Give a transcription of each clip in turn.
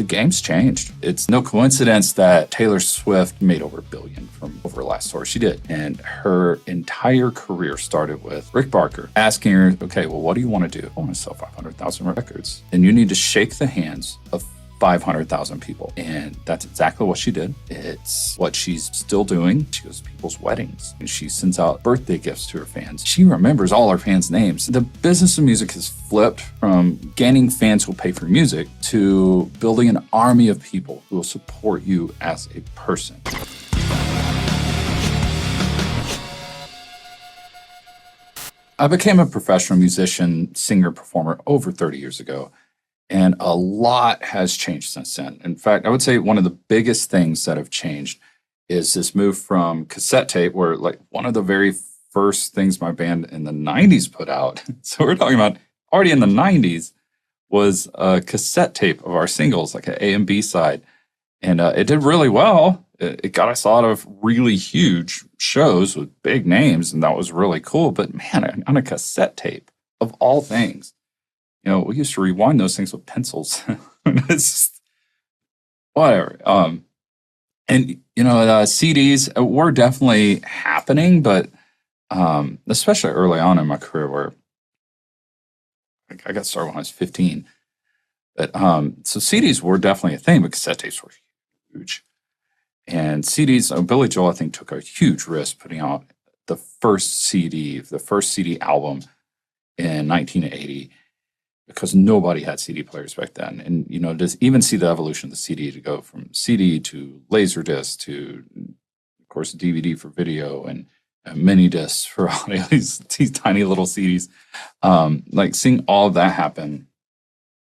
the game's changed. It's no coincidence that Taylor Swift made over $1 billion from over the last tour she did. And her entire career started with Rick Barker asking her, okay, well, what do you want to do? I want to sell 500,000 records. And you need to shake the hands of 500,000 people. And that's exactly what she did. It's what she's still doing. She goes to people's weddings and she sends out birthday gifts to her fans. She remembers all her fans' names. The business of music has flipped from gaining fans who will pay for music to building an army of people who will support you as a person. I became a professional musician, singer, performer over 30 years ago. And a lot has changed since then. In fact, I would say one of the biggest things that have changed is this move from cassette tape, where like one of the very first things my band in the 90s put out, so we're talking about already in the 90s, was a cassette tape of our singles, like an A and B side. And it did really well. It got us a lot of really huge shows with big names, and that was really cool. But man, on a cassette tape, of all things, you know, we used to rewind those things with pencils. It's just, whatever. And, you know, CDs were definitely happening, but especially early on in my career where I got started when I was 15. But so CDs were definitely a thing, but cassette tapes were huge. And CDs, Billy Joel, I think, took a huge risk putting out the first CD album in 1980. Because nobody had CD players back then. And, you know, to even see the evolution of the CD to go from CD to Laserdisc to, of course, DVD for video and mini discs for audio, these tiny little CDs. Like seeing all of that happen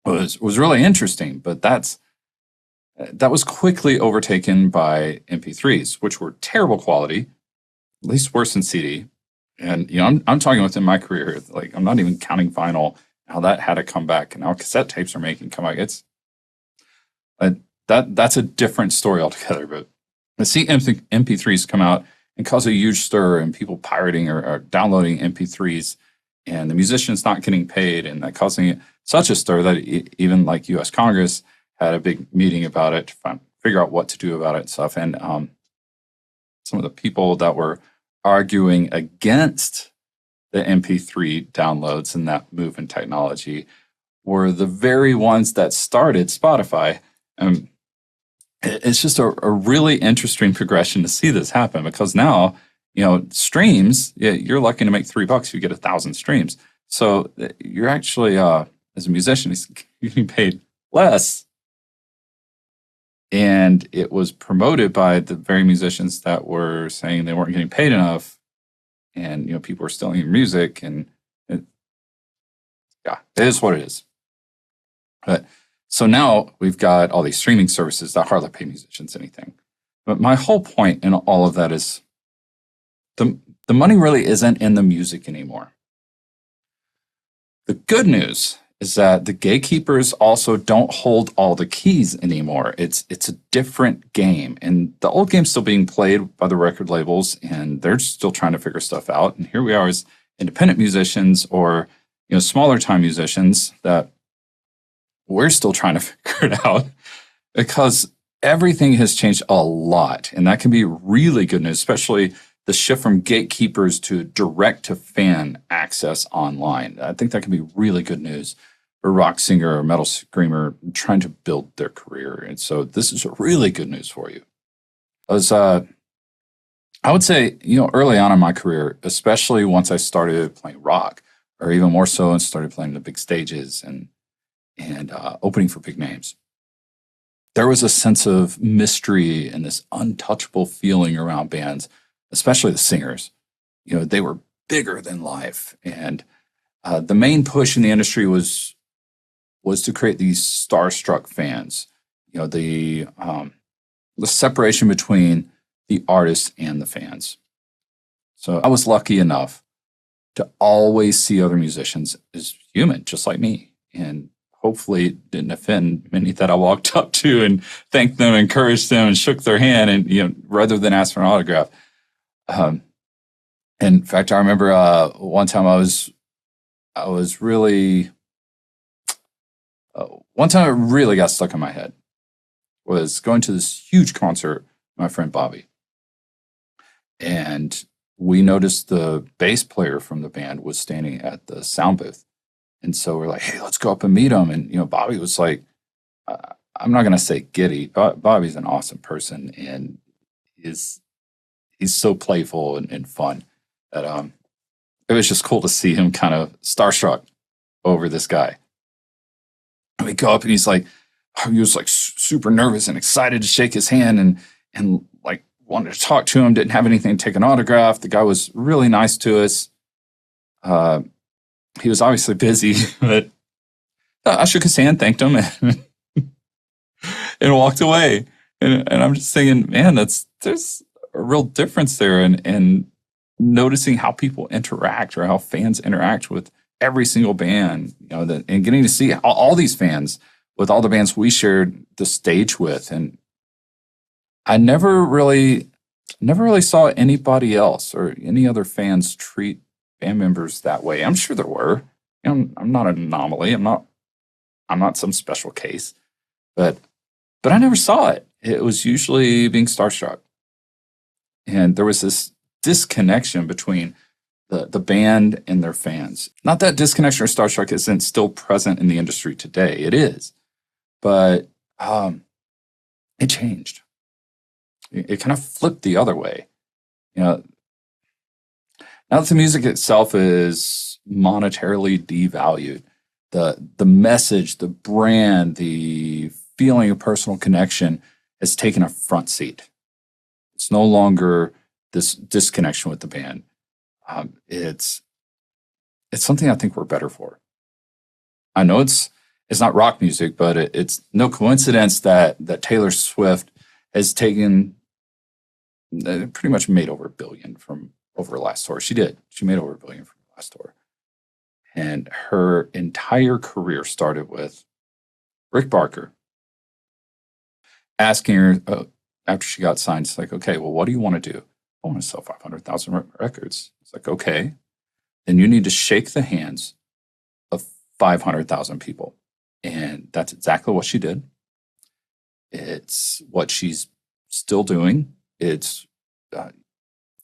was really interesting. But that was quickly overtaken by MP3s, which were terrible quality, at least worse than CD. And, you know, I'm talking within my career, like I'm not even counting vinyl, how that had to come back, and now cassette tapes are making come back. It's that's a different story altogether. But to see MP3s come out and cause a huge stir, and people pirating or downloading MP3s, and the musicians not getting paid, and that causing such a stir that even like U.S. Congress had a big meeting about it to figure out what to do about it and stuff. And some of the people that were arguing against the MP3 downloads and that move in technology were the very ones that started Spotify. It's just a really interesting progression to see this happen, because now, you know, streams, you're lucky to make $3, you get 1,000 streams. So you're actually, as a musician, you're getting paid less. And it was promoted by the very musicians that were saying they weren't getting paid enough. And, you know, people are stealing your music, and it is what it is. But so now we've got all these streaming services that hardly pay musicians anything. But my whole point in all of that is the money really isn't in the music anymore. The good news is that the gatekeepers also don't hold all the keys anymore. It's a different game. And the old game's still being played by the record labels, and they're still trying to figure stuff out. And here we are as independent musicians, or, you know, smaller time musicians, that we're still trying to figure it out, because everything has changed a lot. And that can be really good news, especially the shift from gatekeepers to direct to fan access online. I think that can be really good news for a rock singer or metal screamer trying to build their career. And so this is really good news for you. As I would say, you know, early on in my career, especially once I started playing rock, or even more so, and started playing the big stages and opening for big names, there was a sense of mystery and this untouchable feeling around bands, especially the singers. You know, they were bigger than life. And the main push in the industry was to create these starstruck fans. You know, the separation between the artists and the fans. So I was lucky enough to always see other musicians as human, just like me. And hopefully it didn't offend many that I walked up to and thanked them, encouraged them, and shook their hand, and, you know, rather than ask for an autograph. In fact, I remember one time one time it really got stuck in my head. was going to this huge concert with my friend Bobby. And we noticed the bass player from the band was standing at the sound booth. And so we're like, hey, let's go up and meet him. And, Bobby was like, I'm not going to say giddy. Bobby's an awesome person. And he's so playful and fun that it was just cool to see him kind of starstruck over this guy. And we go up and he was like super nervous and excited to shake his hand and like wanted to talk to him, didn't have anything to take an autograph. The guy was really nice to us. He was obviously busy, but I shook his hand, thanked him, and walked away. And I'm just thinking, man, there's a real difference there and noticing how people interact or how fans interact with every single band, and getting to see all these fans with all the bands we shared the stage with. And I never really saw anybody else or any other fans treat band members that way. I'm sure there were. I'm not an anomaly. I'm not some special case, but I never saw it. It was usually being starstruck. And there was this disconnection between the band and their fans. Not that disconnection or starstruck isn't still present in the industry today. It is. But it changed. It kind of flipped the other way. Now that the music itself is monetarily devalued, the message, the brand, the feeling of personal connection has taken a front seat. It's no longer this disconnection with the band. It's something I think we're better for. I know it's not rock music, but it's no coincidence that Taylor Swift has taken pretty much made over $1 billion from over her last tour. She made over $1 billion from the last tour. And her entire career started with Rick Barker asking her after she got signed, it's like, okay, well, what do you want to do? I want to sell 500,000 records. It's like, okay, then you need to shake the hands of 500,000 people. And that's exactly what she did. It's what she's still doing. It's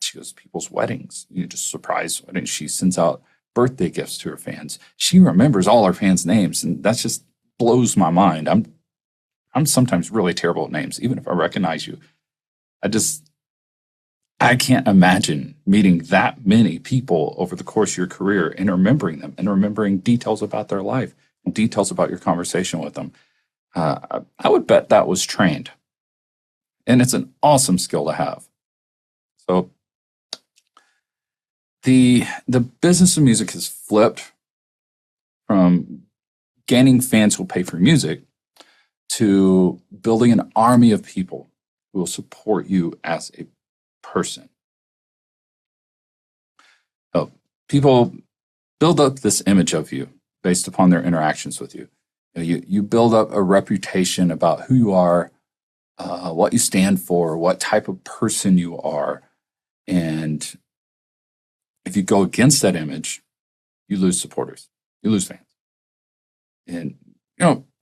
she goes to people's weddings, just surprise weddings. She sends out birthday gifts to her fans. She remembers all her fans' names, and that just blows my mind. I'm sometimes really terrible at names, even if I recognize you. I can't imagine meeting that many people over the course of your career and remembering them and remembering details about their life and details about your conversation with them. I would bet that was trained. And it's an awesome skill to have. So the business of music has flipped from gaining fans who will pay for music to building an army of people who will support you as a person. So people build up this image of you based upon their interactions with you. You build up a reputation about who you are, what you stand for, what type of person you are. And if you go against that image, you lose supporters, you lose fans. And,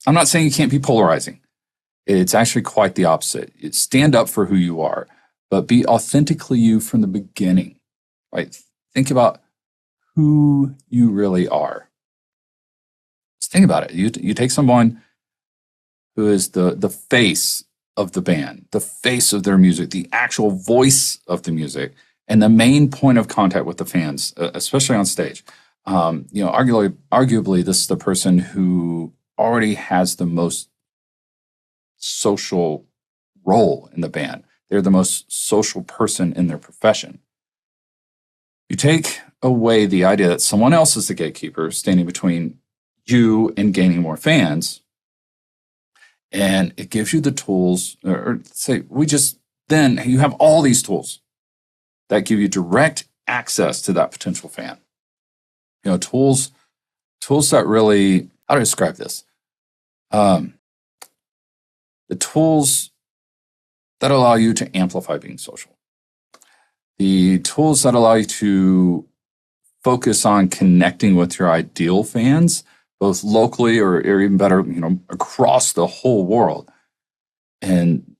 I'm not saying you can't be polarizing. It's actually quite the opposite. Stand up for who you are, but be authentically you from the beginning, right? Think about who you really are. Just think about it. You take someone who is the face of the band, the face of their music, the actual voice of the music, and the main point of contact with the fans, especially on stage. Arguably, this is the person who already has the most social role in the band. They're the most social person in their profession. You take away the idea that someone else is the gatekeeper standing between you and gaining more fans, and it gives you the tools, or say, then you have all these tools that give you direct access to that potential fan. Tools that really, how to describe this? The tools that allow you to amplify being social. The tools that allow you to focus on connecting with your ideal fans, both locally or even better, across the whole world. And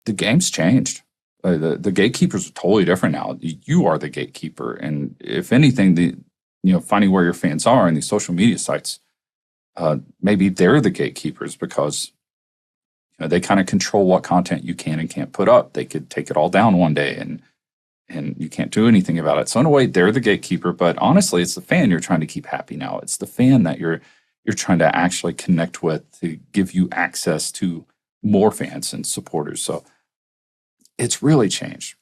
the game's changed. The gatekeepers are totally different now. You are the gatekeeper, and if anything, finding where your fans are in these social media sites, maybe they're the gatekeepers because they kind of control what content you can and can't put up. They could take it all down one day, and you can't do anything about it. So in a way, they're the gatekeeper. But honestly, it's the fan you're trying to keep happy now. It's the fan that you're trying to actually connect with to give you access to more fans and supporters. So it's really changed.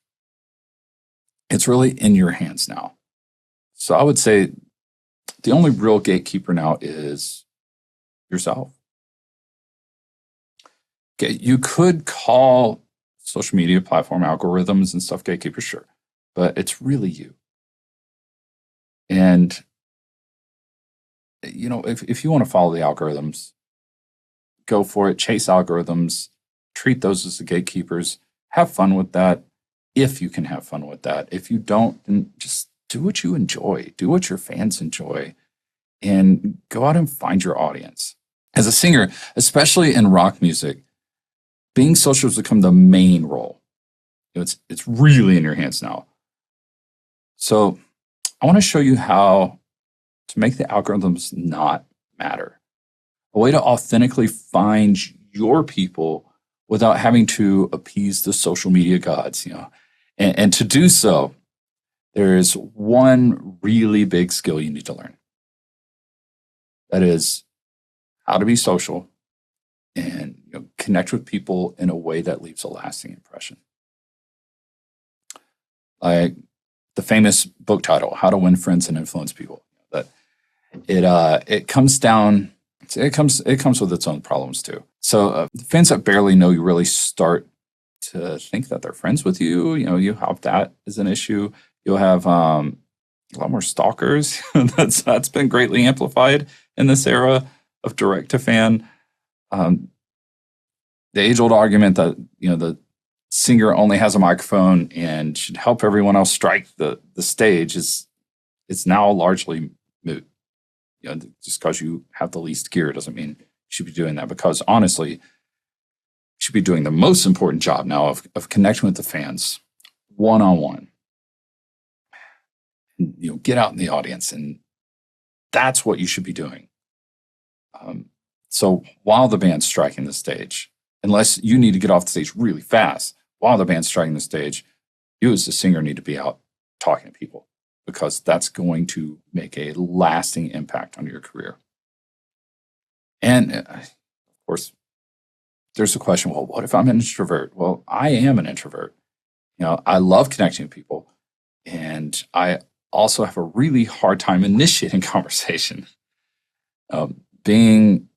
It's really in your hands now. So I would say the only real gatekeeper now is yourself. Okay, you could call social media platform algorithms and stuff gatekeepers, sure, but it's really you. And if you want to follow the algorithms, go for it. Chase algorithms, treat those as the gatekeepers. Have fun with that if you can have fun with that. If you don't, then just do what you enjoy. Do what your fans enjoy and go out and find your audience. As a singer, especially in rock music, being social has become the main role. It's really in your hands now. So I want to show you how to make the algorithms not matter. A way to authentically find your people without having to appease the social media gods, And to do so, there is one really big skill you need to learn. That is how to be social and connect with people in a way that leaves a lasting impression. Like the famous book title, How to Win Friends and Influence People. That it comes down. It comes with its own problems too. So fans that barely know you really start to think that they're friends with you. You have that as an issue. You'll have a lot more stalkers. That's been greatly amplified in this era of direct to fan. The age-old argument that the singer only has a microphone and should help everyone else strike the stage is now largely moot. Just because you have the least gear doesn't mean you should be doing that. Because honestly, you should be doing the most important job now of connecting with the fans one-on-one. Get out in the audience, and that's what you should be doing. So while the band's striking the stage, unless you need to get off the stage really fast, while the band's striking the stage, you as the singer need to be out talking to people, because that's going to make a lasting impact on your career. And of course, there's the question, well, what if I'm an introvert? Well, I am an introvert. I love connecting with people, and I also have a really hard time initiating conversation. Being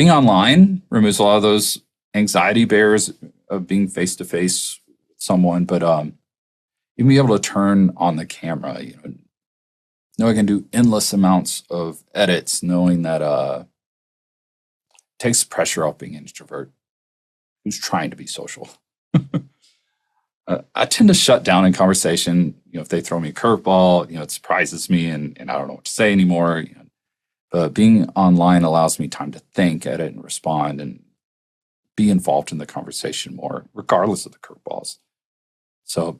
online removes a lot of those anxiety barriers of being face-to-face with someone, but you can be able to turn on the camera, know I can do endless amounts of edits, knowing that takes pressure off being an introvert who's trying to be social. I tend to shut down in conversation. If they throw me a curveball, it surprises me and I don't know what to say anymore. But being online allows me time to think, edit, and respond and be involved in the conversation more, regardless of the curveballs. So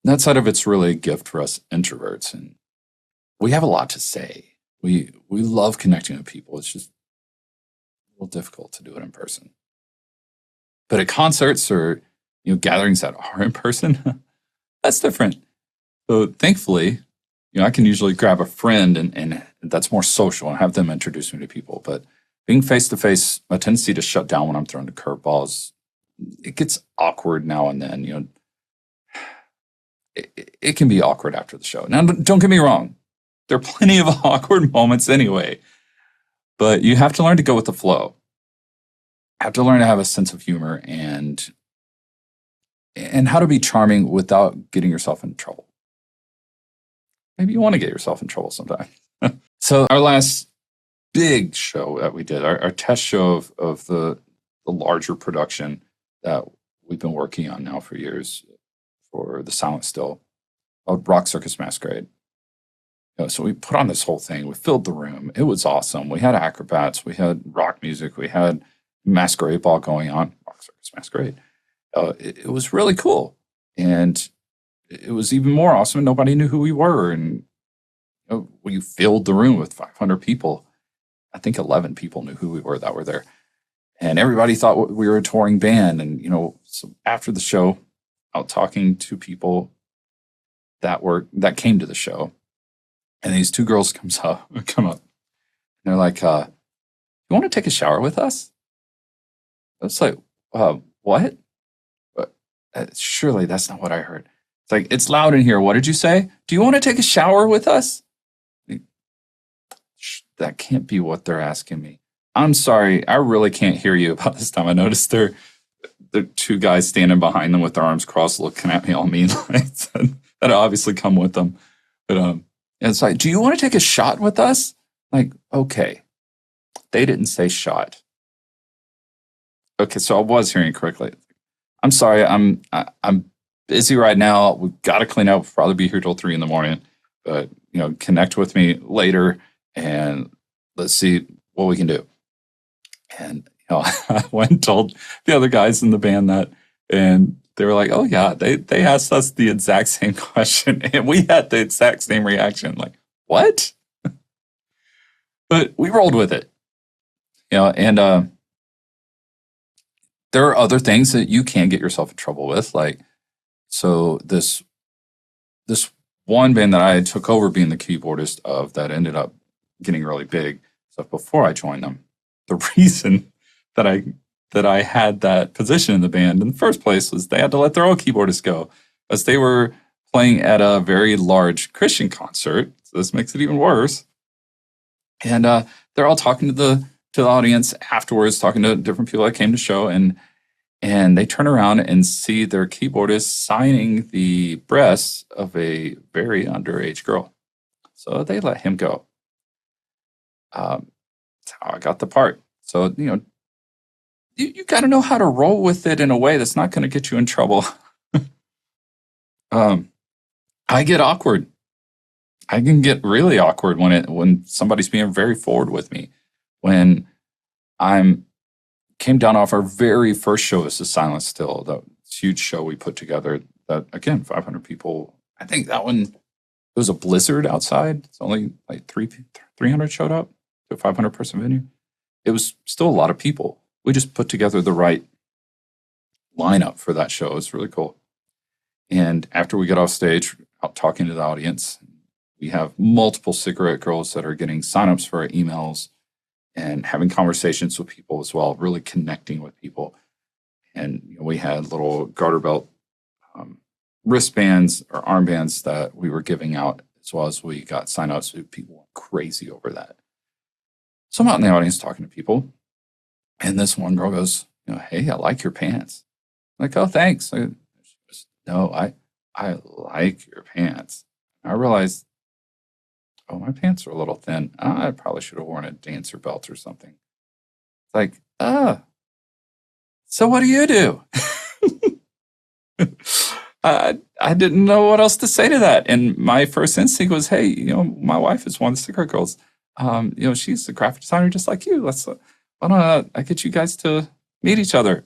that side of it's really a gift for us introverts. And we have a lot to say. We love connecting with people. It's just a little difficult to do it in person. But at concerts or gatherings that are in person, that's different. So thankfully, I can usually grab a friend and that's more social and have them introduce me to people. But being face-to-face, my tendency to shut down when I'm throwing the curveballs, it gets awkward now and then. It can be awkward after the show. Now, don't get me wrong. There are plenty of awkward moments anyway. But you have to learn to go with the flow. Have to learn to have a sense of humor and how to be charming without getting yourself in trouble. Maybe you want to get yourself in trouble sometime. So our last big show that we did, our test show of the larger production that we've been working on now for years for the Silent Still, called Rock Circus Masquerade. So we put on this whole thing. We filled the room. It was awesome. We had acrobats. We had rock music. We had masquerade ball going on. Rock Circus Masquerade. it was really cool. And it was even more awesome. Nobody knew who we were. And we filled the room with 500 people. I think 11 people knew who we were that were there. And everybody thought we were a touring band. And, so after the show, out talking to people that came to the show, and these two girls come up. And they're like, you want to take a shower with us? I was like, what? Surely that's not what I heard. It's like, it's loud in here. What did you say? Do you want to take a shower with us? That can't be what they're asking me. I'm sorry. I really can't hear you about this time. I noticed the two guys standing behind them with their arms crossed looking at me all mean. That obviously come with them. But it's like, do you want to take a shot with us? Like, okay. They didn't say shot. Okay, so I was hearing correctly. I'm sorry. I'm busy right now. We've got to clean up. We'll probably be here till 3 a.m. But connect with me later and let's see what we can do. And I went and told the other guys in the band that, and they were like, "Oh yeah." They asked us the exact same question, and we had the exact same reaction. Like, what? But we rolled with it. And there are other things that you can get yourself in trouble with. Like, so this one band that I took over being the keyboardist of that ended up getting really big. So before I joined them, the reason that I had that position in the band in the first place was they had to let their old keyboardist go, as they were playing at a very large Christian concert. So this makes it even worse. And they're all talking to the audience afterwards, talking to different people that came to show, and they turn around and see their keyboardist signing the breasts of a very underage girl. So they let him go. That's how I got the part. So, you got to know how to roll with it in a way that's not going to get you in trouble. I get awkward. I can get really awkward when somebody's being very forward with me. When came down off our very first show as the Silent Still, that huge show we put together. That again, 500 people. I think that one, it was a blizzard outside. It's only like 300 showed up to a 500 person venue. It was still a lot of people. We just put together the right lineup for that show. It was really cool. And after we get off stage, out talking to the audience, we have multiple cigarette girls that are getting signups for our emails and having conversations with people as well, really connecting with people. And we had little garter belt wristbands or armbands that we were giving out, as well as we got signups. So people went crazy over that. So I'm out in the audience talking to people, and this one girl goes, "Hey, I like your pants." I'm like, "Oh, thanks." She goes, "No, I like your pants." I realized, oh, my pants are a little thin. I probably should have worn a dancer belt or something. It's like, so what do you do? I didn't know what else to say to that. And my first instinct was, hey, my wife is one of the cigarette girls. She's a graphic designer just like you. Why don't I get you guys to meet each other?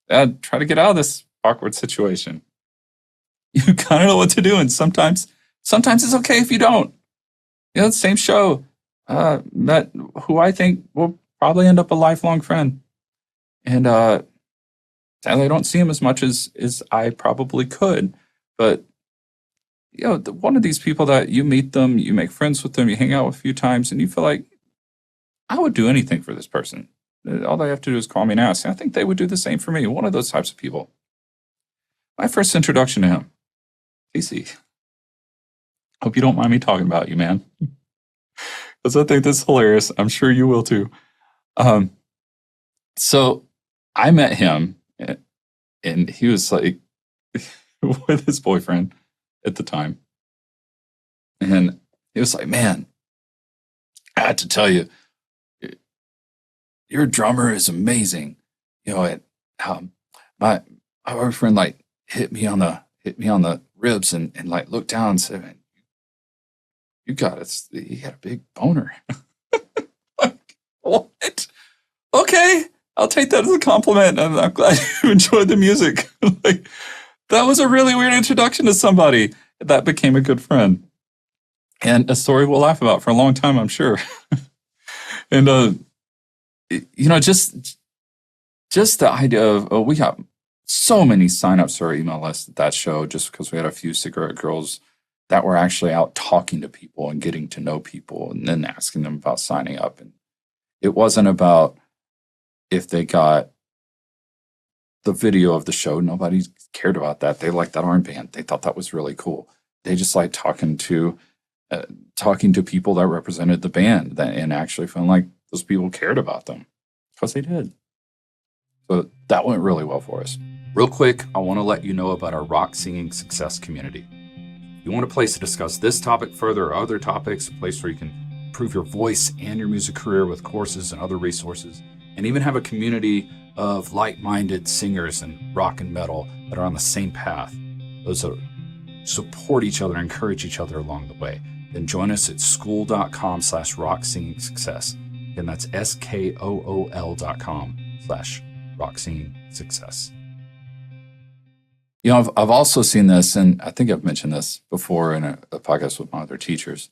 Try to get out of this awkward situation. You kind of know what to do. And sometimes it's okay if you don't. Same show. Met who I think will probably end up a lifelong friend. And sadly, I don't see him as much as I probably could. But, one of these people that you meet them, you make friends with them, you hang out with a few times, and you feel like, I would do anything for this person. All they have to do is call me and ask. And I think they would do the same for me. One of those types of people. My first introduction to him, TC. Hope you don't mind me talking about you, man. Because I think that's hilarious. I'm sure you will too. So I met him, and he was like with his boyfriend at the time. And he was like, "Man, I had to tell you, your drummer is amazing." My boyfriend like hit me on the ribs and like looked down and said, "Man, you got it. He had a big boner." Like, what? Okay. I'll take that as a compliment. I'm glad you enjoyed the music. Like, that was a really weird introduction to somebody that became a good friend, and a story we'll laugh about for a long time, I'm sure. And just the idea of, we got so many signups to our email list at that show just because we had a few cigarette girls that were actually out talking to people and getting to know people and then asking them about signing up. And it wasn't about if they got the video of the show. Nobody cared about that. They liked that armband. They thought that was really cool. They just liked talking to people that represented the band and actually feeling like those people cared about them, because they did. So that went really well for us. Real quick, I want to let you know about our Rock Singing Success community. If you want a place to discuss this topic further or other topics, a place where you can improve your voice and your music career with courses and other resources, and even have a community of like-minded singers in rock and metal that are on the same path, those that support each other, encourage each other along the way, then join us at school.com/rocksingingsuccess. And that's skool.com/rocksingingsuccess. I've also seen this, and I think I've mentioned this before in a podcast with my other teachers.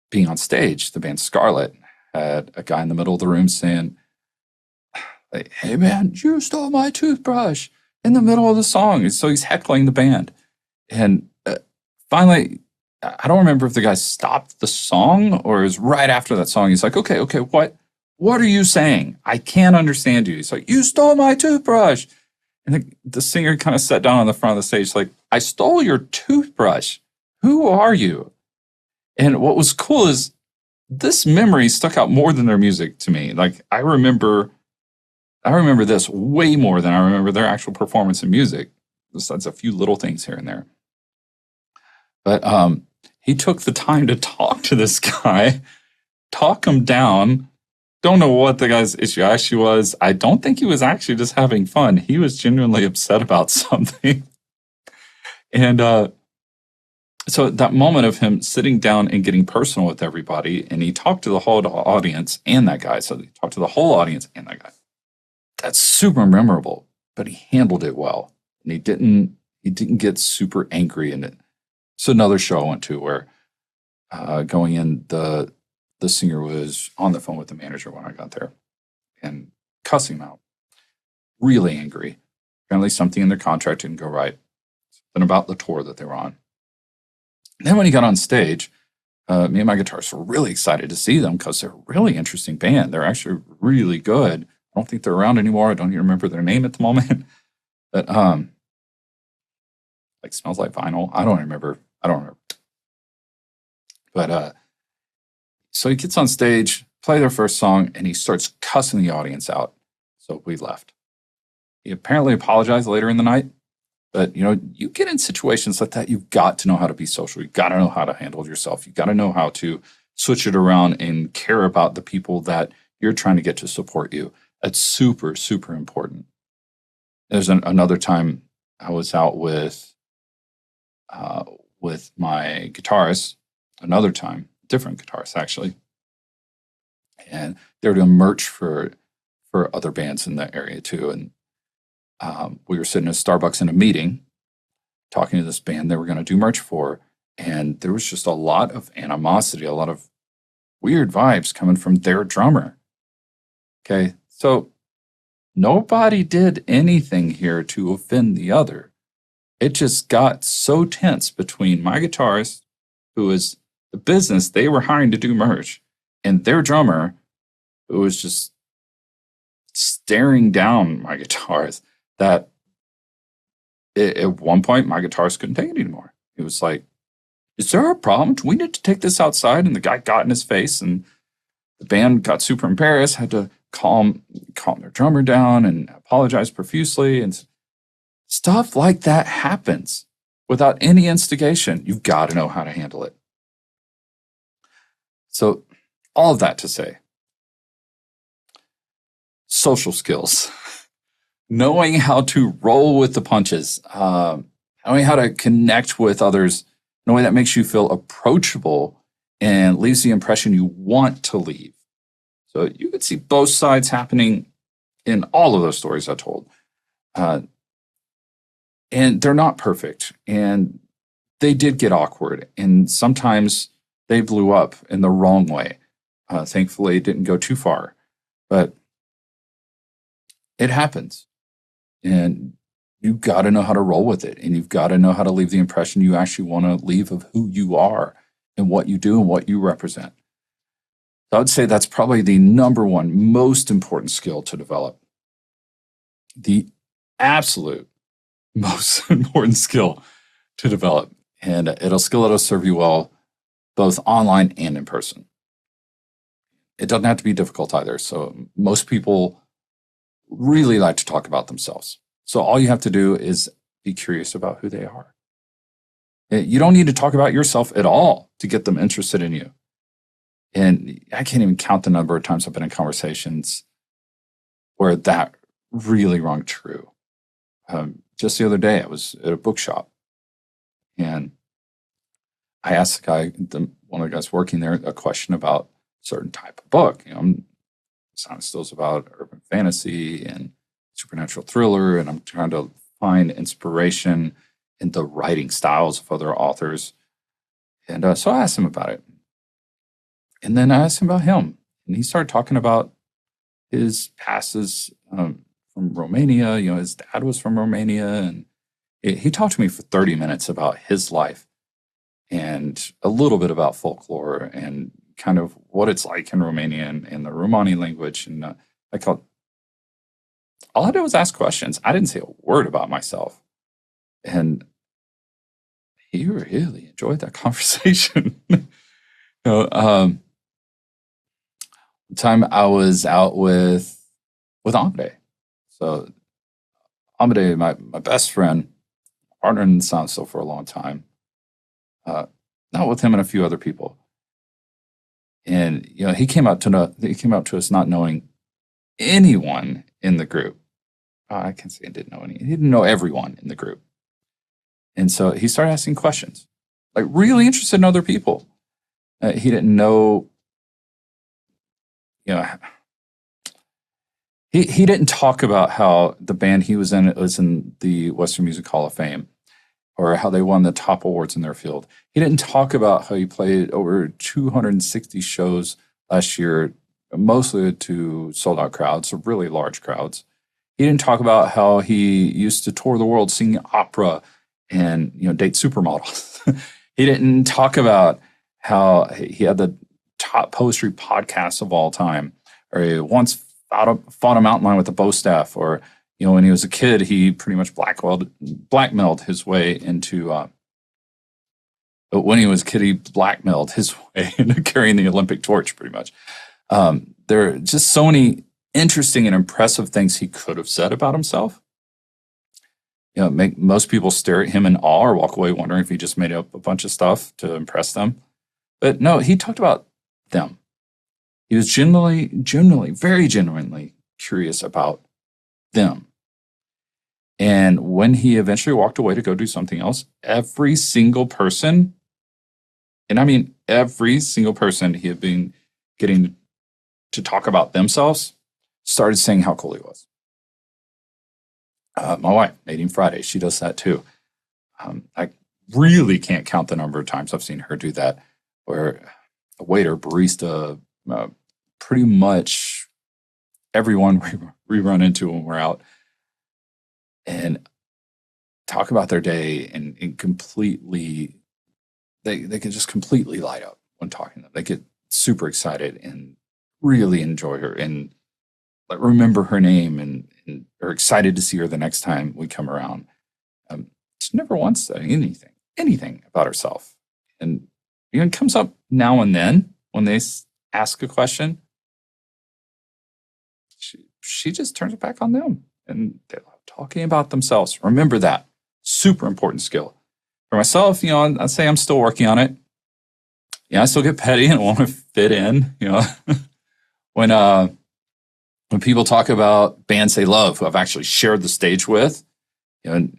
Being on stage, the band Scarlet had a guy in the middle of the room saying, "Hey man, you stole my toothbrush," in the middle of the song. And so he's heckling the band. And finally, I don't remember if the guy stopped the song or it was right after that song. He's like, okay, what are you saying? I can't understand you. He's like, "You stole my toothbrush." And the singer kind of sat down on the front of the stage like, "I stole your toothbrush. Who are you?" And what was cool is this memory stuck out more than their music to me. Like, I remember this way more than I remember their actual performance in music, besides a few little things here and there. But he took the time to talk to this guy, talk him down. Don't know what the guy's issue actually was. I don't think he was actually just having fun. He was genuinely upset about something. And so that moment of him sitting down and getting personal with everybody, and he talked to the whole audience and that guy. So he talked to the whole audience and that guy. That's super memorable, but he handled it well. And he didn't get super angry in it. So another show I went to where going in, the singer was on the phone with the manager when I got there and cussing him out. Really angry. Apparently something in their contract didn't go right. Something about the tour that they were on. And then when he got on stage, me and my guitarist were really excited to see them because they're a really interesting band. They're actually really good. I don't think they're around anymore. I don't even remember their name at the moment. But like Smells Like Vinyl. I don't remember. But so he gets on stage, play their first song, and he starts cussing the audience out. So we left. He apparently apologized later in the night. But, you get in situations like that, you've got to know how to be social. You've got to know how to handle yourself. You've got to know how to switch it around and care about the people that you're trying to get to support you. That's super, super important. There's another time I was out with my guitarist, another time, different guitarist actually. And they were doing merch for other bands in that area too. And we were sitting at Starbucks in a meeting talking to this band they were going to do merch for. And there was just a lot of animosity, a lot of weird vibes coming from their drummer. Okay. So nobody did anything here to offend the other. It just got so tense between my guitarist, who was the business they were hiring to do merch, and their drummer, who was just staring down my guitarist, that at one point my guitarist couldn't take it anymore. He was like, "Is there a problem? Do we need to take this outside?" And the guy got in his face, and the band got super embarrassed, had to calm their drummer down and apologize profusely. And stuff like that happens without any instigation. You've got to know how to handle it. So all of that to say, social skills, knowing how to roll with the punches, knowing how to connect with others in a way that makes you feel approachable and leaves the impression you want to leave. So you could see both sides happening in all of those stories I told. And they're not perfect. And they did get awkward. And sometimes they blew up in the wrong way. Thankfully, it didn't go too far. But it happens. And you've got to know how to roll with it. And you've got to know how to leave the impression you actually want to leave of who you are and what you do and what you represent. So I would say that's probably the number one most important skill to develop. The absolute most important skill to develop. And it'll serve you well both online and in person. It doesn't have to be difficult either. So most people really like to talk about themselves. So all you have to do is be curious about who they are. You don't need to talk about yourself at all to get them interested in you. And I can't even count the number of times I've been in conversations where that really rung true. Just the other day, I was at a bookshop and I asked the guy, one of the guys working there, a question about a certain type of book. Silent Still's about urban fantasy and supernatural thriller, and I'm trying to find inspiration in the writing styles of other authors. And so I asked him about it. And then I asked him about him. And he started talking about his passes from Romania. His dad was from Romania. And he talked to me for 30 minutes about his life and a little bit about folklore and kind of what it's like in Romania and the Romani language. And all I did was ask questions. I didn't say a word about myself. And he really enjoyed that conversation. The time I was out with Amade. So Amade, my best friend, partnered in Silent Still for a long time. Not with him and a few other people. And he came up to us not knowing anyone in the group. I can't say he didn't know any. He didn't know everyone in the group. And so he started asking questions, like really interested in other people. He didn't know, he didn't talk about how the band he was in was in the Western Music Hall of Fame or how they won the top awards in their field. He didn't talk about how he played over 260 shows last year, mostly to sold out crowds, so really large crowds. He didn't talk about how he used to tour the world singing opera and date supermodels. He didn't talk about how he had the top poetry podcast of all time, or he once fought a mountain lion with a bow staff, or when he was a kid, he pretty much blackmailed his way into. But when he was a kid, he blackmailed his way into carrying the Olympic torch, pretty much. There are just so many interesting and impressive things he could have said about himself. Make most people stare at him in awe or walk away wondering if he just made up a bunch of stuff to impress them. But no, he talked about them. He was very genuinely curious about them. And when he eventually walked away to go do something else, every single person, and I mean every single person he had been getting to talk about themselves, started saying how cool he was. My wife, Nadine Friday, she does that too. I really can't count the number of times I've seen her do that, where a waiter, barista, pretty much everyone we run into when we're out, and talk about their day and completely, they can just completely light up when talking to them. They get super excited and really enjoy her and remember her name and are excited to see her the next time we come around. She never once said anything about herself. And it comes up now and then when they ask a question. She just turns it back on them and they love talking about themselves. Remember that. Super important skill. For myself, I'd say I'm still working on it. I still get petty and want to fit in, when people talk about bands they love who I've actually shared the stage with, I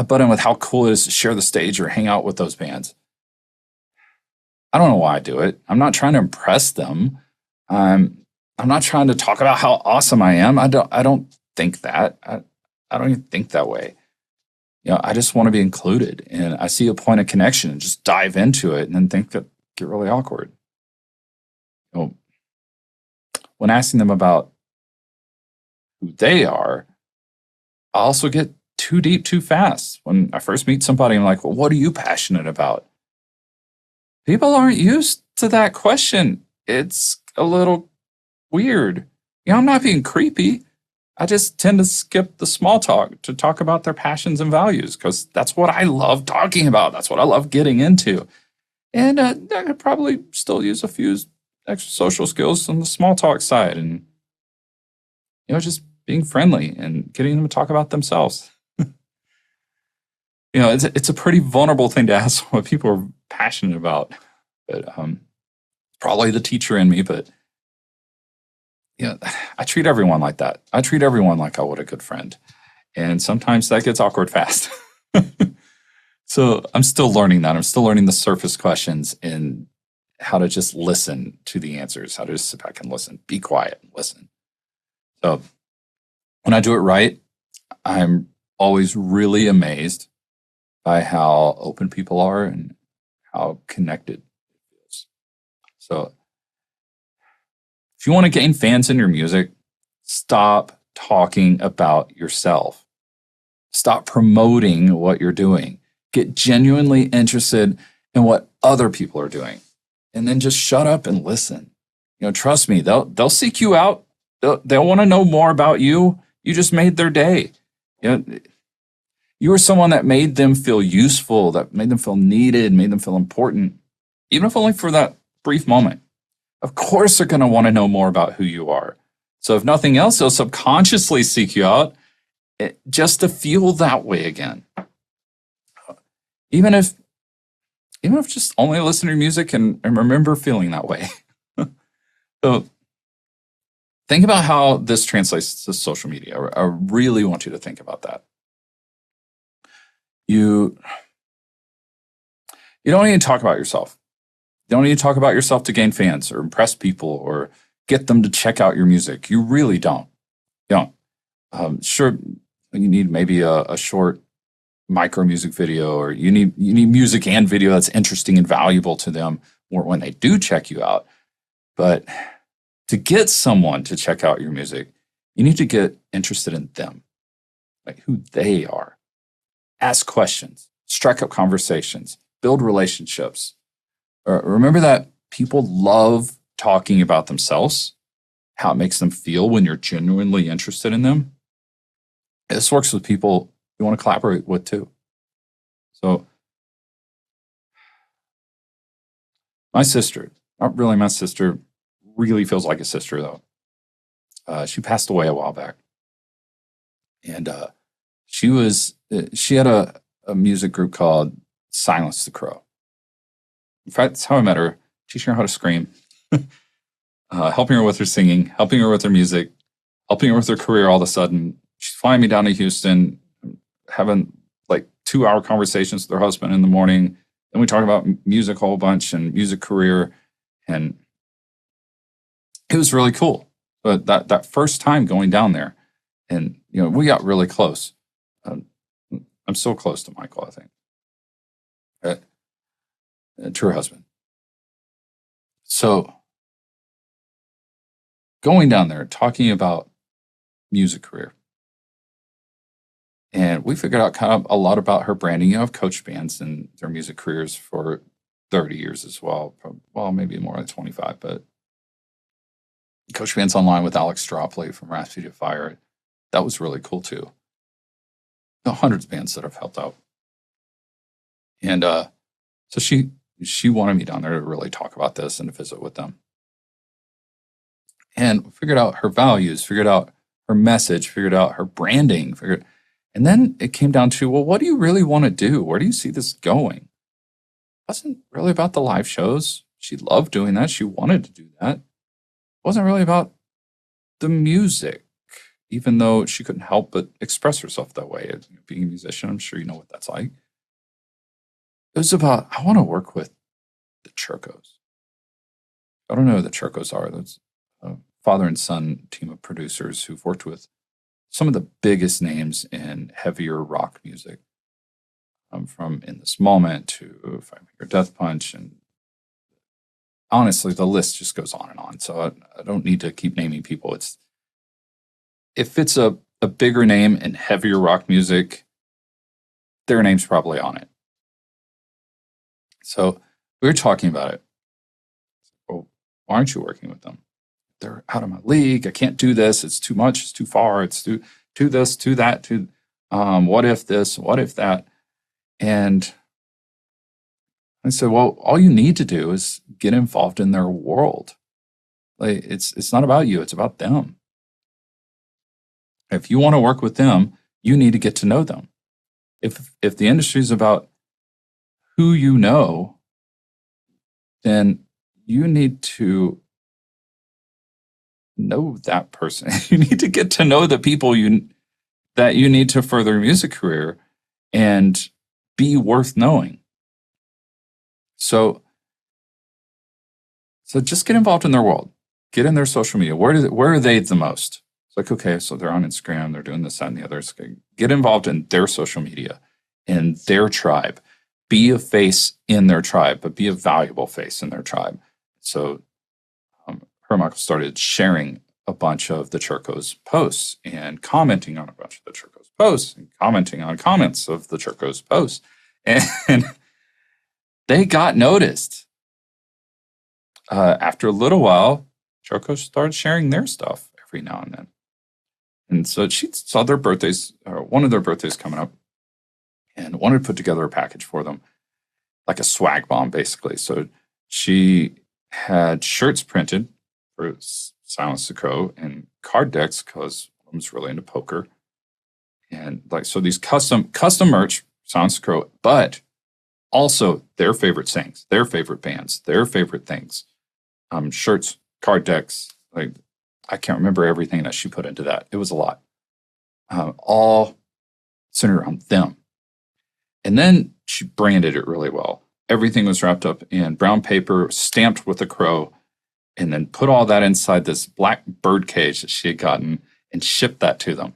butt in with how cool it is to share the stage or hang out with those bands. I don't know why I do it. I'm not trying to impress them. I'm not trying to talk about how awesome I am. I don't think that. I don't even think that way. I just want to be included, and I see a point of connection and just dive into it, and then think that get really awkward. You know, when asking them about who they are, I also get too deep too fast. When I first meet somebody, I'm like, well, what are you passionate about? People aren't used to that question. It's a little weird. I'm not being creepy. I just tend to skip the small talk to talk about their passions and values because that's what I love talking about. That's what I love getting into. And I could probably still use a few extra social skills on the small talk side and, just being friendly and getting them to talk about themselves. It's a pretty vulnerable thing to ask what people are passionate about. But probably the teacher in me, but I treat everyone like that. I treat everyone like I would a good friend. And sometimes that gets awkward fast. So I'm still learning that. I'm still learning the surface questions and how to just listen to the answers, how to just sit back and listen, be quiet and listen. So when I do it right, I'm always really amazed by how open people are and how connected it feels. So if you want to gain fans in your music, stop talking about yourself. Stop promoting what you're doing. Get genuinely interested in what other people are doing. And then just shut up and listen. Trust me, they'll seek you out. They'll want to know more about you. You just made their day. You were someone that made them feel useful, that made them feel needed, made them feel important, even if only for that brief moment. Of course, they're going to want to know more about who you are. So if nothing else, they'll subconsciously seek you out just to feel that way again. Even if just only listen to your music and remember feeling that way. So think about how this translates to social media. I really want you to think about that. You don't need to talk about yourself. You don't need to talk about yourself to gain fans or impress people or get them to check out your music. You really don't. You don't. Sure, you need maybe a short micro music video, or you need music and video that's interesting and valuable to them when they do check you out. But to get someone to check out your music, you need to get interested in them, like who they are. Ask questions, strike up conversations, build relationships. Remember that people love talking about themselves, how it makes them feel when you're genuinely interested in them. This works with people you want to collaborate with too. So my sister, not really my sister, really feels like a sister though. She passed away a while back. And she had a music group called Silence the Crow. In fact, that's how I met her, teaching her how to scream, helping her with her singing, helping her with her music, helping her with her career all of a sudden. She's flying me down to Houston, having like 2-hour conversations with her husband in the morning. Then we talk about music a whole bunch and music career. And it was really cool. But that first time going down there, and we got really close. I'm still close to Michael, I think. To her husband. So going down there, talking about music career. And we figured out kind of a lot about her branding. I've coached bands in their music careers for 30 years as well. Well, maybe more like 25, but coach bands online with Alex Stroppley from Rhapsody to Fire. That was really cool too. Hundreds of bands that have helped out. And so she wanted me down there to really talk about this and to visit with them. And figured out her values, figured out her message, figured out her branding, and then it came down to, well, what do you really want to do? Where do you see this going? It wasn't really about the live shows. She loved doing that. She wanted to do that. It wasn't really about the music, even though she couldn't help but express herself that way. Being a musician, I'm sure you know what that's like. It was about, I want to work with the Churkos. I don't know who the Churkos are. That's a father and son team of producers who've worked with some of the biggest names in heavier rock music, from In This Moment to Five Finger Death Punch. And honestly, the list just goes on and on. So I don't need to keep naming people. If it's a bigger name in heavier rock music, their name's probably on it. So we were talking about it. Well, why aren't you working with them? They're out of my league. I can't do this. It's too much. It's too far. It's too this, too that, too. What if this? What if that? And I said, well, all you need to do is get involved in their world. Like it's not about you. It's about them. If you want to work with them, you need to get to know them. If the industry is about who you know, then you need to know that person. You need to get to know the people that you need to further your music career and be worth knowing. So just get involved in their world. Get in their social media. Where are they the most? It's like, okay, so they're on Instagram, they're doing this, that, and the other. Get involved in their social media, in their tribe. Be a face in their tribe, but be a valuable face in their tribe. So her and Michael started sharing a bunch of the Churkos posts and commenting on a bunch of the Churkos posts and commenting on comments of the Churkos posts. And they got noticed. After a little while, Churkos started sharing their stuff every now and then. And so she saw their birthdays, or one of their birthdays coming up, and wanted to put together a package for them, like a swag bomb, basically. So she had shirts printed for Silence the Crow and card decks, because I was really into poker. And like, so these custom merch, Silence the Crow, but also their favorite things, their favorite bands, their favorite things, shirts, card decks. Like, I can't remember everything that she put into that. It was a lot, all centered around them. And then she branded it really well. Everything was wrapped up in brown paper, stamped with a crow, and then put all that inside this black bird cage that she had gotten and shipped that to them.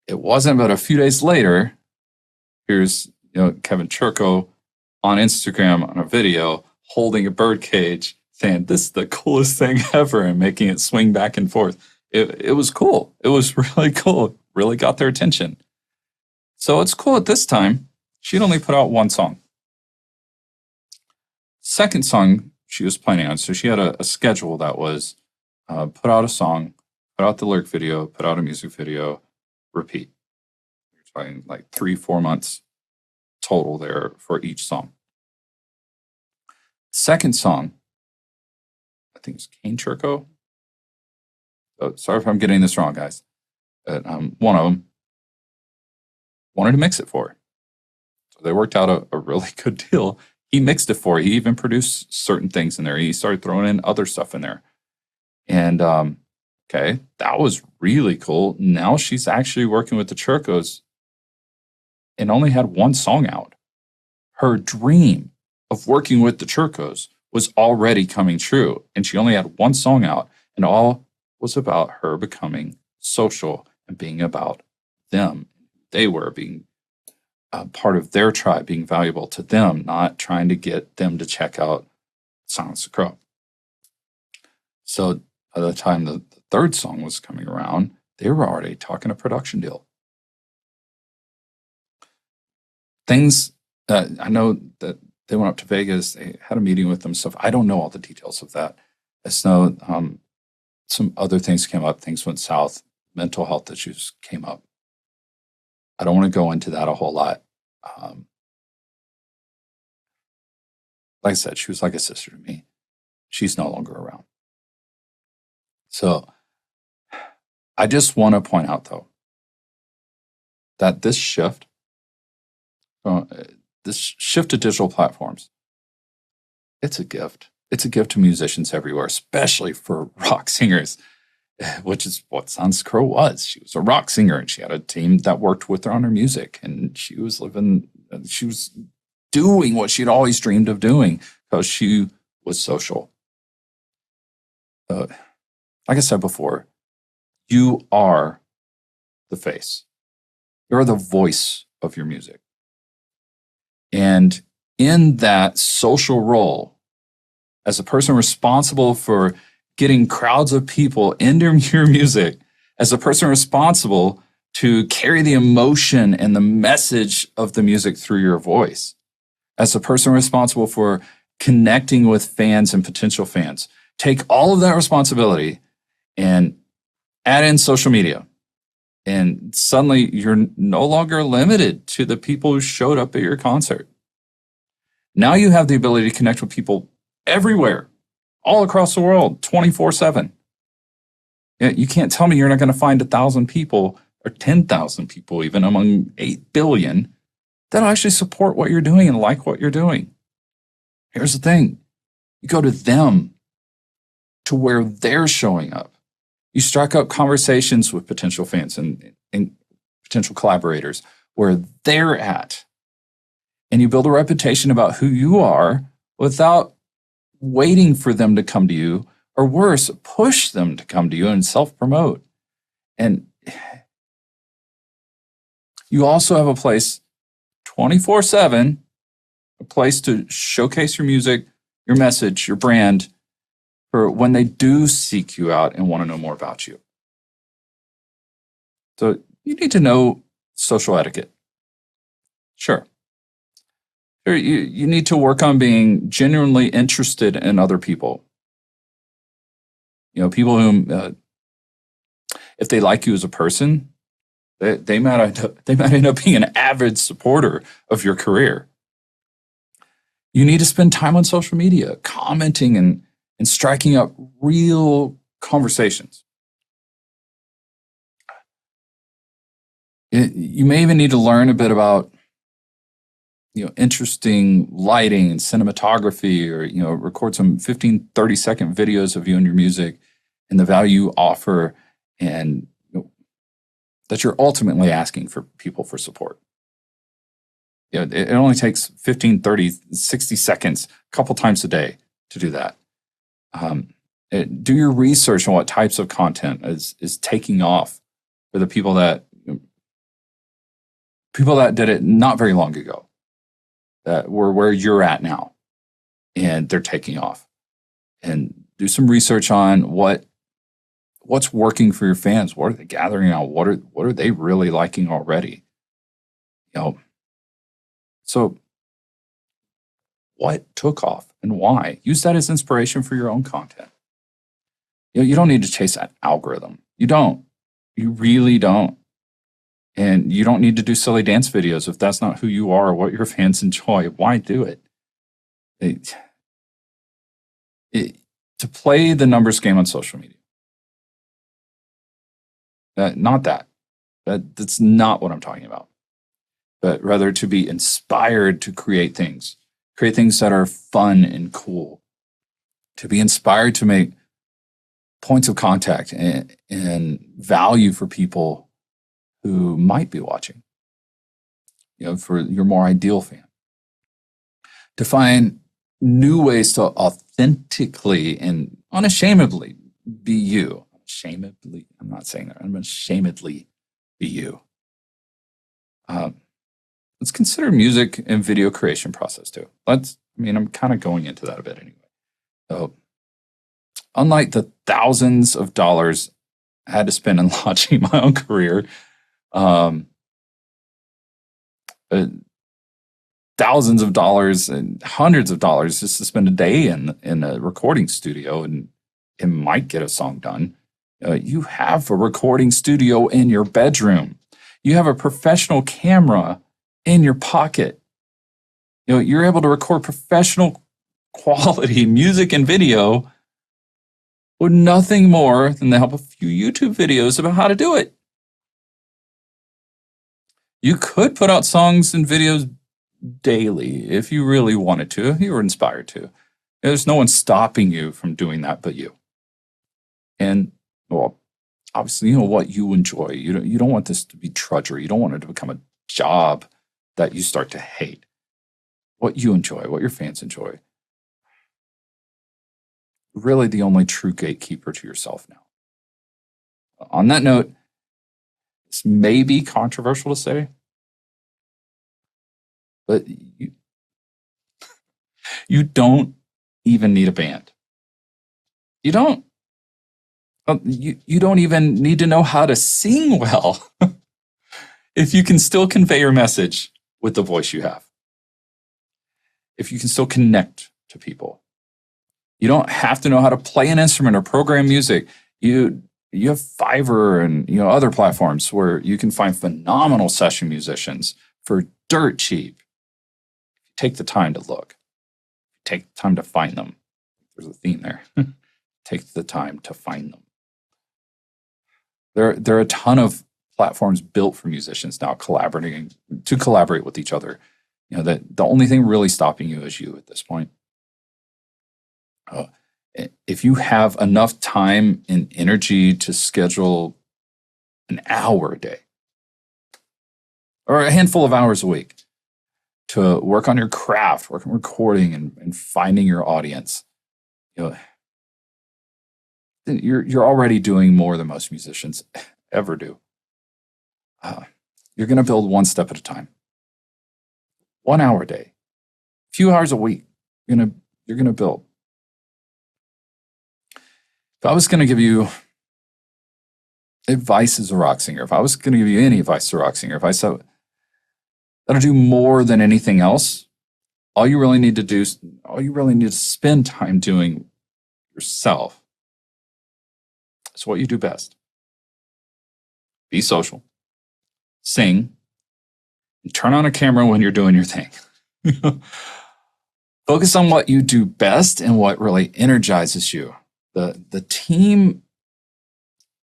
It wasn't but a few days later, here's Kevin Churko on Instagram on a video holding a bird cage saying, "This is the coolest thing ever," and making it swing back and forth. It was cool. It was really cool. Really got their attention. So it's cool at this time. She'd only put out one song. Second song she was planning on. So she had a schedule that was put out a song, put out the lyric video, put out a music video, repeat. You're talking like 3-4 months total there for each song. Second song, I think it's Kane Churko. Oh, sorry if I'm getting this wrong, guys. But one of them wanted to mix it for her. So they worked out a really good deal. He mixed it for her. He even produced certain things in there. He started throwing in other stuff in there. And okay, that was really cool. Now she's actually working with the Churkos and only had one song out. Her dream of working with the Churkos was already coming true. And she only had one song out, and all was about her becoming social and being about them. They were being part of their tribe, being valuable to them, not trying to get them to check out Silence the Crow. So by the time the third song was coming around, they were already talking a production deal. Things that I know that they went up to Vegas, they had a meeting with them, stuff. I don't know all the details of that. I just know some other things came up, things went south, mental health issues came up. I don't want to go into that a whole lot. Like I said, she was like a sister to me. She's no longer around. So I just want to point out, though, that this shift to digital platforms, it's a gift. It's a gift to musicians everywhere, especially for rock singers, which is what Silence the Crow was. She was a rock singer, and she had a team that worked with her on her music, and she was doing what she'd always dreamed of doing because she was social. Like I said before, you are the face. You're the voice of your music. And in that social role, as a person responsible for getting crowds of people into your music, as a person responsible to carry the emotion and the message of the music through your voice, as a person responsible for connecting with fans and potential fans, take all of that responsibility and add in social media. And suddenly you're no longer limited to the people who showed up at your concert. Now you have the ability to connect with people everywhere, all across the world, 24/7. You can't tell me you're not going to find 1,000 people or 10,000 people, even among 8 billion, that'll actually support what you're doing and like what you're doing. Here's the thing. You go to them, to where they're showing up. You strike up conversations with potential fans and potential collaborators where they're at. And you build a reputation about who you are without waiting for them to come to you, or worse, push them to come to you and self-promote. And you also have a place 24/7, a place to showcase your music, your message, your brand, for when they do seek you out and want to know more about you. So you need to know social etiquette. Sure. You need to work on being genuinely interested in other people. People whom, if they like you as a person, they might end up being an avid supporter of your career. You need to spend time on social media, commenting and striking up real conversations. You may even need to learn a bit about interesting lighting and cinematography, or record some 15, 30-second videos of you and your music and the value you offer, and that you're ultimately asking for people for support. It only takes 15, 30, 60 seconds, a couple times a day to do that. Do your research on what types of content is taking off for the people that did it not very long ago, that were where you're at now, and they're taking off. And do some research on what's working for your fans. What are they gathering on? What are they really liking already? So what took off and why? Use that as inspiration for your own content. You don't need to chase that algorithm. You don't. You really don't. And you don't need to do silly dance videos if that's not who you are or what your fans enjoy. Why do it? To play the numbers game on social media. Not that. That's not what I'm talking about. But rather to be inspired to create things that are fun and cool. To be inspired to make points of contact and value for people who might be watching, for your more ideal fan. To find new ways to authentically and unashamedly be you. Ashamedly, I'm not saying that. I'm unashamedly be you. Let's consider music and video creation process too. I'm kind of going into that a bit anyway. So, unlike the thousands of dollars I had to spend in launching my own career, thousands of dollars and hundreds of dollars just to spend a day in a recording studio and it might get a song done. You have a recording studio in your bedroom. You have a professional camera in your pocket. You're able to record professional quality music and video with nothing more than the help of a few YouTube videos about how to do it. You could put out songs and videos daily if you really wanted to, if you were inspired to. There's no one stopping you from doing that but you. And, well, obviously, what you enjoy. You don't want this to be drudgery. You don't want it to become a job that you start to hate. what you enjoy, what your fans enjoy. Really the only true gatekeeper to yourself now. On that note, this may be controversial to say, but you don't even need a band. You don't. You don't even need to know how to sing well if you can still convey your message with the voice you have. If you can still connect to people. You don't have to know how to play an instrument or program music. You have Fiverr and other platforms where you can find phenomenal session musicians for dirt cheap. Take the time to look. Take the time to find them. There's a theme there. Take the time to find them. There are a ton of platforms built for musicians now to collaborate with each other. That the only thing really stopping you is you at this point. If you have enough time and energy to schedule an hour a day or a handful of hours a week to work on your craft, work on recording and finding your audience, you're already doing more than most musicians ever do. You're going to build one step at a time. 1 hour a day, a few hours a week. You're going to build. If I was going to give you advice as a rock singer, if I was going to give you any advice as a rock singer, if I said that'll do more than anything else, all you really need to spend time doing yourself is what you do best. Be social, sing, and turn on a camera when you're doing your thing. Focus on what you do best and what really energizes you. The team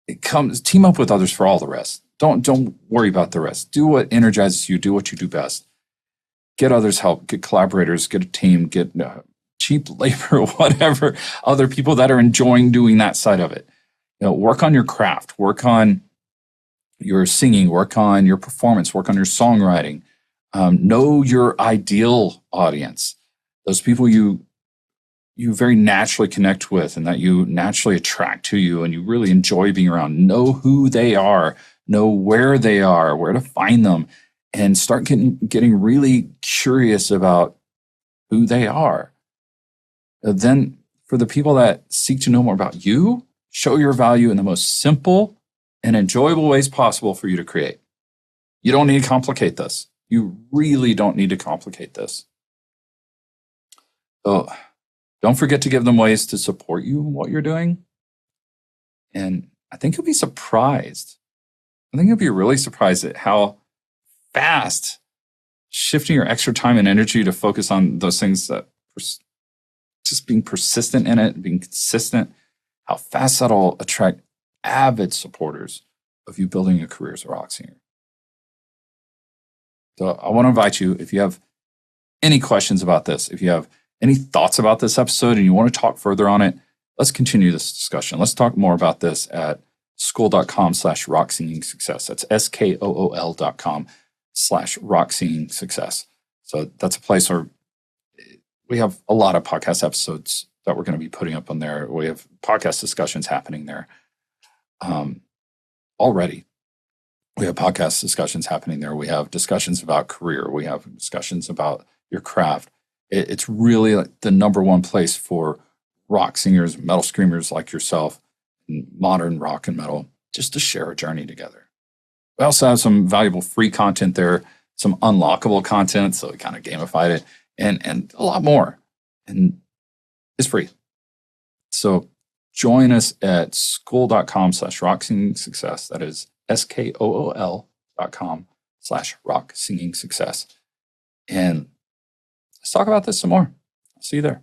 team up with others for all the rest. Don't worry about the rest. Do what energizes you. Do what you do best. Get others help. Get collaborators. Get a team. Get cheap labor, whatever. Other people that are enjoying doing that side of it. Work on your craft. Work on your singing. Work on your performance. Work on your songwriting. Know your ideal audience. Those people you very naturally connect with and that you naturally attract to you and you really enjoy being around. Know who they are, know where they are, where to find them, and start getting really curious about who they are. Then for the people that seek to know more about you, show your value in the most simple and enjoyable ways possible for you to create. You don't need to complicate this. You really don't need to complicate this. So don't forget to give them ways to support you in what you're doing. And I think you'll be surprised. I think you'll be really surprised at how fast shifting your extra time and energy to focus on those things that just being persistent in it, being consistent, how fast that'll attract avid supporters of you building a career as a rock singer. So I want to invite you, if you have any questions about this, if you have any thoughts about this episode and you want to talk further on it, let's continue this discussion. Let's talk more about this at school.com/rock singing success. That's SKOOL.com/rock singing success. So that's a place where we have a lot of podcast episodes that we're going to be putting up on there. We have podcast discussions happening there already. We have podcast discussions happening there. We have discussions about career. We have discussions about your craft. It's really like the number one place for rock singers, metal screamers like yourself, and modern rock and metal, just to share a journey together. We also have some valuable free content there, some unlockable content, so we kind of gamified it, and a lot more. And it's free. So join us at school.com/rock singing success. That is SKOOL.com/rock singing success. And let's talk about this some more. I'll see you there.